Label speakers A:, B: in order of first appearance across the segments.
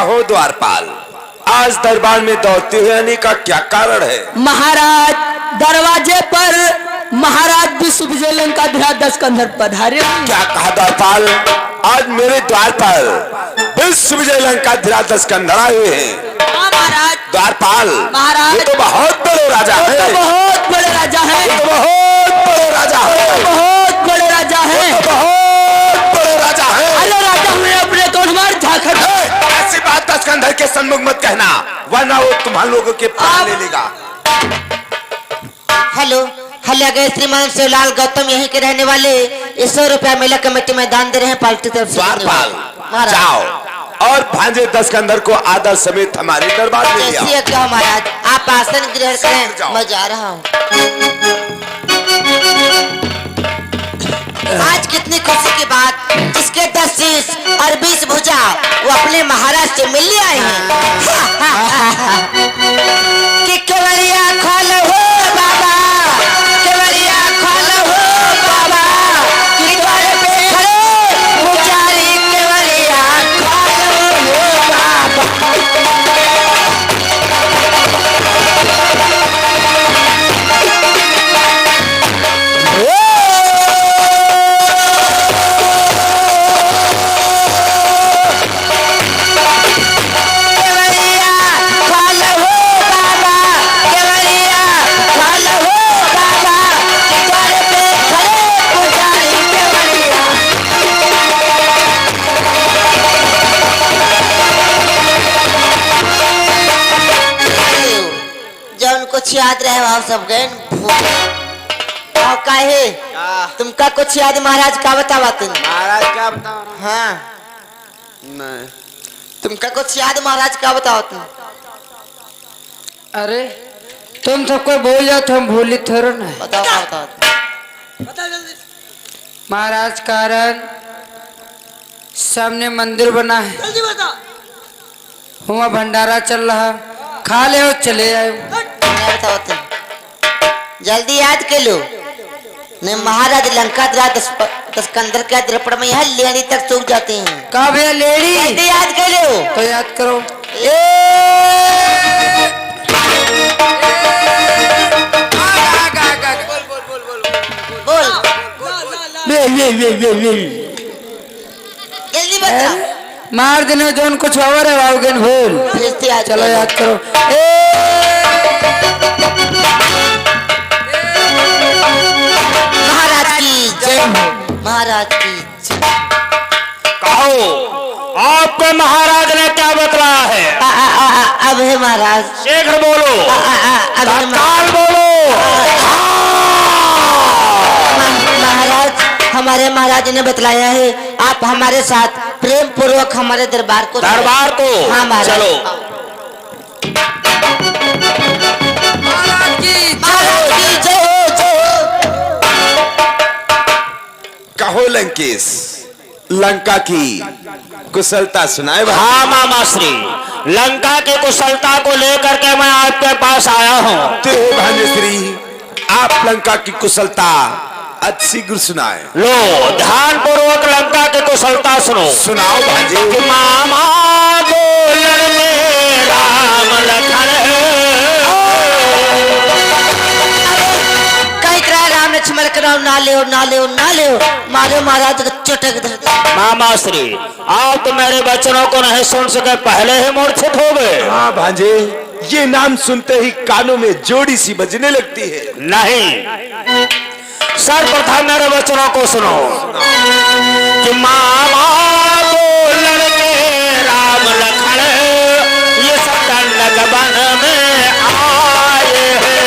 A: कहो द्वारपाल, आज दरबार में दौड़ते हुए आने का क्या कारण है?
B: महाराज, दरवाजे पर महाराज विश्व विजय लंकाधीराज दस्कंधर पधारे।
A: क्या कहा द्वारपाल? आज मेरे द्वार पर विश्व विजय लंकाधीराज दस्कंधर आए हुए हैं।
B: महाराज।
A: द्वारपाल,
B: महाराज,
A: ये तो बहुत बड़े राजा है।
B: तो बहुत बड़े राजा है।
A: ये तो बहुत बड़े राजा है।
B: बहुत बड़े राजा है।
A: तो बहुत बड़े राजा है।
B: अरे राजा हुए अपने तो हमारे झाखड़।
A: ऐसी बात दस्कंधर के सन्मुख मत कहना, वरना वो तुम्हारे लोगों के प्राण ले लेगा।
C: हेलो हेलो, गए श्रीमान शिवलाल गौतम यहीं के रहने वाले 100 रुपया मेला कमेटी में दान दे रहे हैं पार्टी तरफ से।
A: द्वारपाल, जाओ और भांजे दस्कंधर को आदर समेत हमारे दरबार में ले आओ।
C: जैसे क्या महाराज, आप आसन ग्रहण करें, मैं जा रहा हूँ। आज कितनी खुशी की बात, जिसके 10 शीश और 20 भुजा वो अपने महाराज से मिलने आए हैं। कि केवड़िया खोलो हो बाबा, केवड़िया खोलो हो बाबा, कि द्वार पे खड़े पुजारी केवड़िया खोलो हो बाबा। कुछ याद रहे वहाँ सब गए काहे तुमका कुछ याद महाराज का बतावा तुम?
A: महाराज क्या बताओ?
C: हाँ
A: नहीं,
C: तुमका कुछ याद महाराज का बताओ तुम?
B: अरे तुम सबको बोल जाओ, हम भूली थोड़ा ना।
C: बताओ बताओ
B: महाराज, कारण सामने मंदिर बना है, वहाँ भंडारा चल रहा, खा ले और चले आए।
C: बताओ तुम, जल्दी याद कर लो। नहीं महाराज लंकाधीराज दस्कंधर के द्रपड़ में यहाँ लेनी तक सूख जाते हैं।
B: कहा भैया लेडी?
C: जल्दी याद कर लो।
B: तो याद करो।
C: बोल जल्दी बताओ।
B: मार देने जोन कुछ और है वाओगे भूल।
C: फिर से याद
B: चलो
C: करो।
B: याद करो।
C: महाराज की जय, महाराज की जय।
A: कहो आपको महाराज ने क्या बतलाया है?
C: अब है महाराज,
A: शीघ्र बोलो,
C: अब है
A: तत्काल बोलो।
C: महाराज, हमारे महाराज ने बतलाया है आप हमारे साथ प्रेम पूर्वक हमारे दरबार को हाँ महाराज।
A: चलो।
C: महाराज की जय हो, जय हो।
A: कहो लंकेश, लंका की कुशलता सुनाए।
D: हाँ मामा श्री, लंका की कुशलता को लेकर के मैं आपके पास आया हूँ।
A: तो भांजेश्री, आप लंका की कुशलता शीघ्र सुनाए।
D: लो ध्यान पूर्वक लंका की कुशलता सुनो।
A: सुनाओ भांजे।
D: कि मामा बोलन में राम लखन
C: कई तरह राम लक्ष्मण करो, ना ले मारे महाराज चटक दे।
D: मामा श्री, आप तो मेरे वचनों को नहीं सुन सके, पहले ही मूर्छित हो गए।
A: हाँ भांजे, ये नाम सुनते ही कानों में जोड़ी सी बजने लगती है।
D: नहीं, सर्वप्रथम मेरे वचनों को सुनो। कि मामा बोलन में राम लखन ये सब दंडक वन में आए हैं।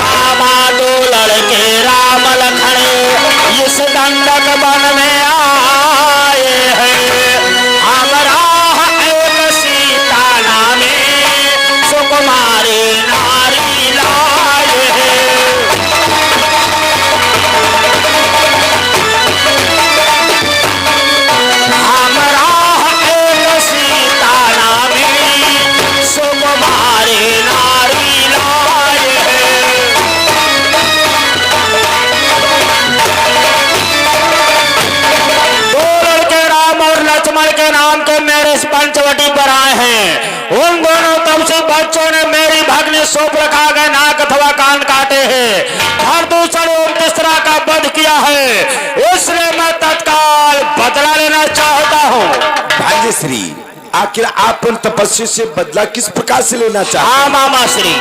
D: मामा दो लड़के राम लखन इस दंडक वन में आए हैं। हमारा सुकुमारी नारी लाए हैं। इस पंचवटी पर आए हैं। उन दोनों तपसी बच्चों ने मेरी भगनी शूर्पणखा के नाक अथवा कान काटे हैं और दूसरे और तीसरा का वध किया है। इसलिए मैं तत्काल बदला लेना चाहता हूँ।
A: भाग्यश्री, आखिर आप उन तपस्या से बदला किस प्रकार से लेना चाहते
D: हाँ
A: हैं?
D: मामा श्री,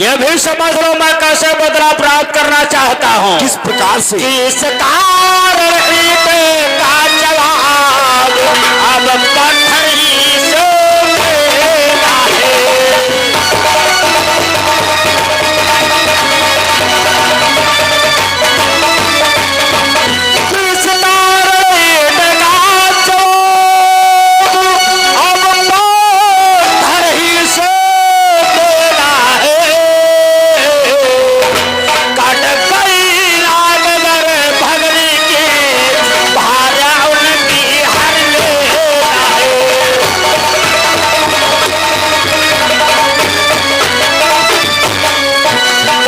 D: ये भी समझ लो मैं कैसे बदला प्राप्त करना चाहता हूँ।
A: किस प्रकार से?
D: इस कारण का जवाब अब पत्थर ही से देना है। इस कारण का जवाब अब पत्थर ही से देना है। कट गई रामनगर भगनी की भार्या उनकी हर लेना है।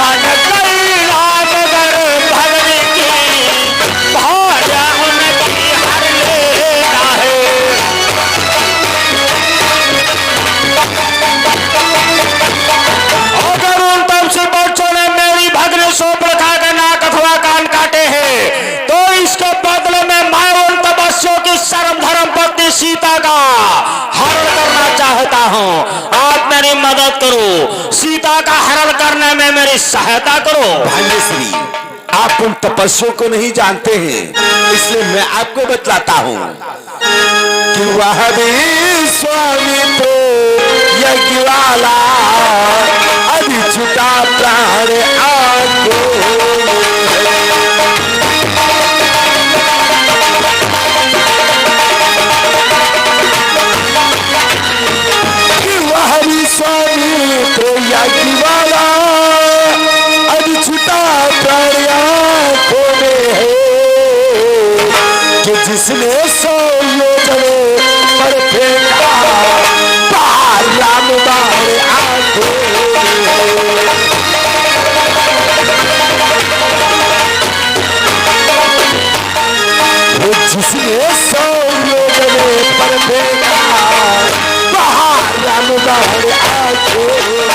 D: कट गई रामनगर भगनी की भार्या उनकी हर लेना है। अगर उन तपसी बच्चों ने मेरी भगनी शूर्पणखा के नाक अथवा कान काटे हैं तो इसके बदले में मैं उन तपस्वियों की सर्व धर्म पत्नी सीता का हरण करना चाहता हूँ। आप मेरी मदद करो, सीता का हरण करने में मेरी सहायता करो।
A: भाग्यश्री, आप उन तपस्वियों को नहीं जानते हैं, इसलिए मैं आपको बतलाता हूँ कि वह भी स्वामी तो यज्ञ वाला अभी छुटा प्राण आंखों में। कि वह भी स्वामी तो यज्ञ वाला अभी छुटा प्राण आंखों में है। कि जिसने 100 योजने पर फेंका बाहर राम बाहर आंखों में। वो जिसने 100 योजने पर फेंका बाहर राम बाहर आंखों में।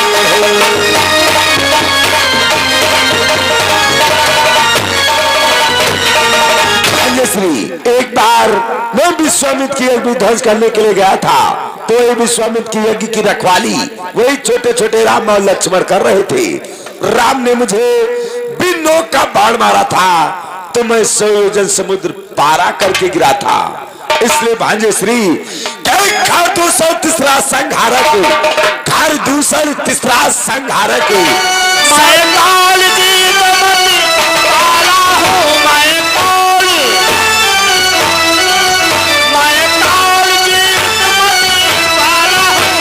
A: भाग्यश्री, एक बार मैं विश्वामित्र की यज्ञ ध्वंस करने के लिए गया था, तो ये विश्वामित्र की यज्ञ की रखवाली वही छोटे छोटे राम और लक्ष्मण कर रहे थे। राम ने मुझे बिन नोक का बाण मारा था तो मैं 100 योजन समुद्र पारा करके गिरा था। इसलिए भाग्यश्री, घर दूसरा तीसरा संहारक, घर दूसरा तीसरा संहारक
D: मैं काल जीत मति वाला हूँ। मैं काल जीत मति वाला हूँ।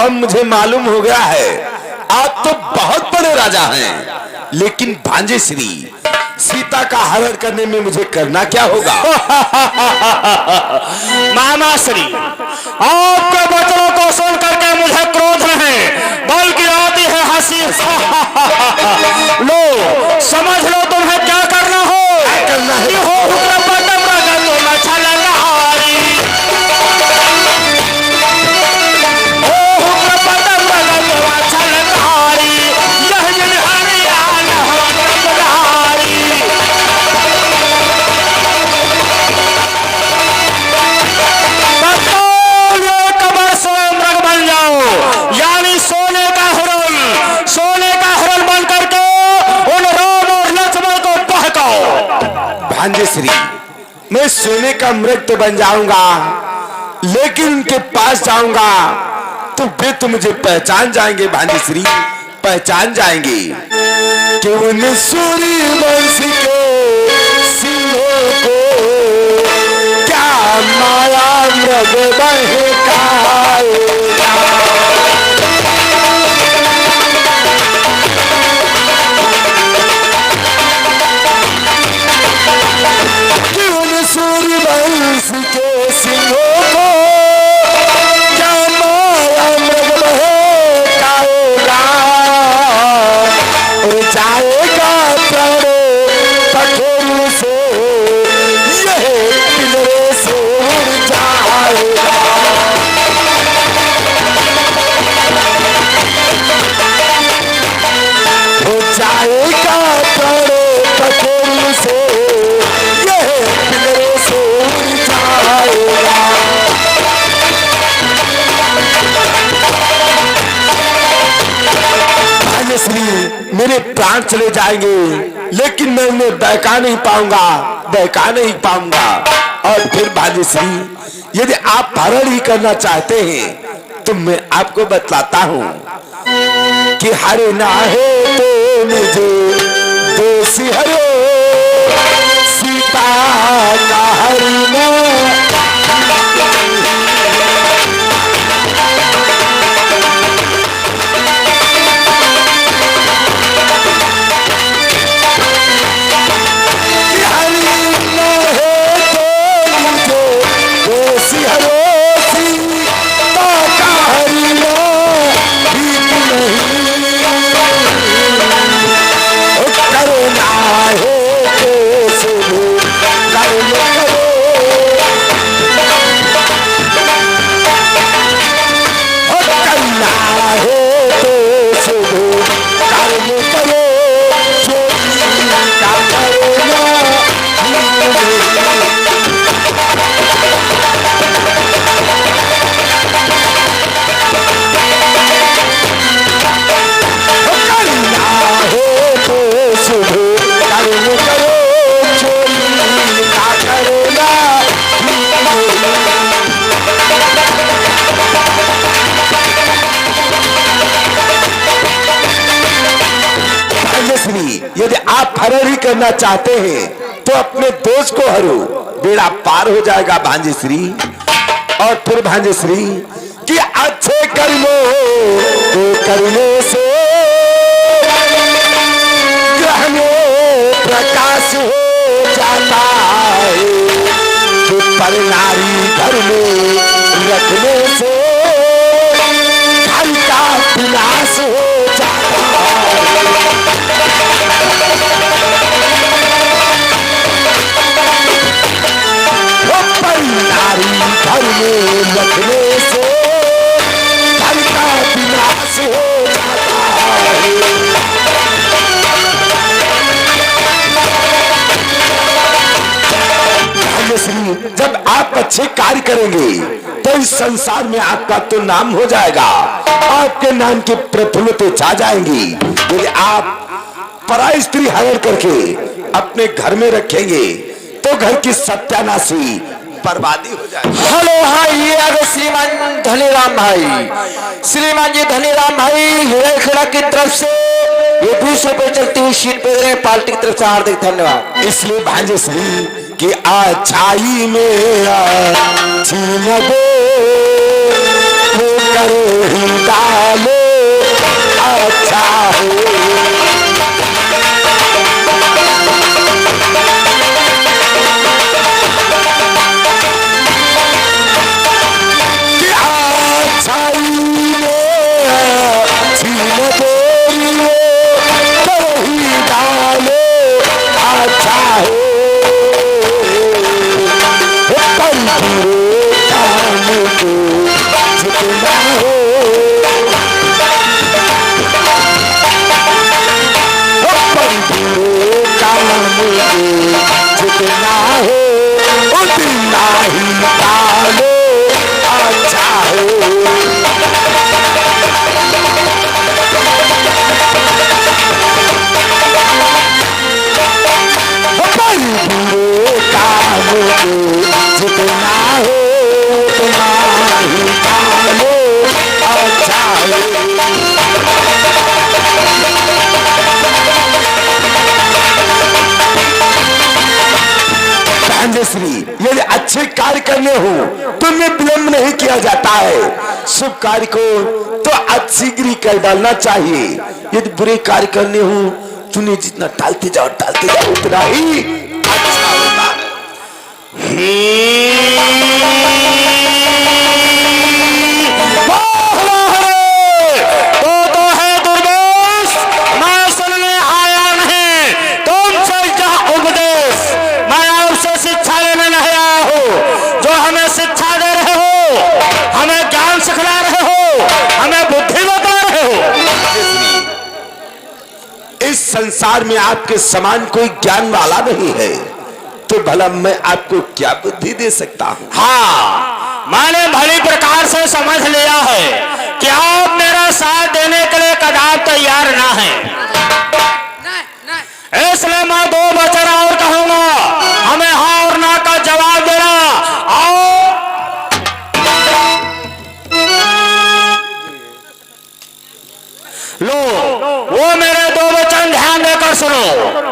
A: अब मुझे मालूम हो गया है आप तो बहुत बड़े राजा हैं, लेकिन भांजे श्री सीता का हरण करने में मुझे करना क्या होगा?
D: मामा श्री, आपके वचनों को सुन करके मुझे क्रोध नहीं बल्कि आती है हंसी। लो समझ लो तुम्हें क्या करना हो।
A: क्या करना है?
D: हो हुक्म बदम बदम तो न छलनहारी, हो हुक्म बदम बदम तो न छलनहारी, यह जिनहारी आन हो रंगधारी। कबर से मृग बन जाओ, यानी सोने का हिरण बन करके उन राम और लक्ष्मण को बहकाओ।
A: भांजे श्री, मैं सोने का मृग तो बन जाऊंगा, लेकिन उनके पास जाऊंगा तो वे तो मुझे पहचान जाएंगे। भांजे श्री पहचान जाएंगे कि उन सूर्यवंश के सिंहों को क्या माया मृग बहकाएगा। कि उन सूर्यवंश के सिंहों को क्या माया मृग बहकाएगा। और जाएगा प्राण पखेरु से, यह पिंजरे से उड़ जाएगा। हो जाएगा प्राण पखेरु से, यह पिंजरे से उड़ जाएगा। श्री मेरे प्राण चले जाएंगे, लेकिन मैं उन्हें बहका नहीं पाऊंगा। और फिर भाग्यश्री, यदि आप हरण ही करना चाहते हैं तो मैं आपको बतलाता हूं कि हरे ना है तो मुझे दोषी हरो, सीता का हरना। यदि आप हरण ही करना चाहते हैं तो अपने दोष को हरू, बेड़ा पार हो जाएगा। भांजे श्री, और फिर भांजे श्री कि अच्छे कर्मों को करने से ग्रह में प्रकाश हो जाता है, कि पर नारी घर में रखने से घर का विनाश हो जाता है। नारी घर में रखने से घर का विनाश हो जाता है। जब आप अच्छे कार्य करेंगे तो इस संसार में आपका तो नाम हो जाएगा, आपके नाम की प्रफुल्लता छा जाएंगी। यदि आप पराई स्त्री हरण करके अपने घर में रखेंगे तो घर की सत्यानाशी बर्बादी हो जाएगी।
D: हेलो भाई, ये आ गए श्रीमान धनीराम भाई। श्रीमान जी धनीराम भाई हिरेखड़ा की तरफ से ये 200 पे चलती हुई शीट पे रहे, पार्टी की तरफ से हार्दिक धन्यवाद।
A: इसलिए भांजे श्री कि अच्छाई में अच्छी न दे, वो करे हिंदा कार्य करने हो तो में विलंब नहीं किया जाता है। शुभ कार्य को तो आज शीघ्र ही कर डालना चाहिए। यदि बुरे कार्य करने हो तूने जितना टालते जाओ उतना ही अच्छा होगा।
D: तो है दुर्देश, मैं सुनने आया नहीं तुमसे यह उपदेश। मैं आपसे शिक्षा लेने नहीं आया हूँ। जो हमें शिक्षा दे रहे हो, हमें ज्ञान सिखला रहे हो, हमें बुद्धि बता रहे हो।
A: इस संसार में आपके समान कोई ज्ञान वाला नहीं है, तो भला मैं आपको क्या बुद्धि दे सकता हूँ?
D: हाँ, मैंने भली प्रकार से समझ लिया है कि आप मेरा साथ देने के लिए कदाप तैयार ना हैं। इसलिए मैं दो वचन और कहूंगा, हमें हाँ और ना का जवाब देना। आओ लो, वो मेरे दो वचन ध्यान देकर सुनो।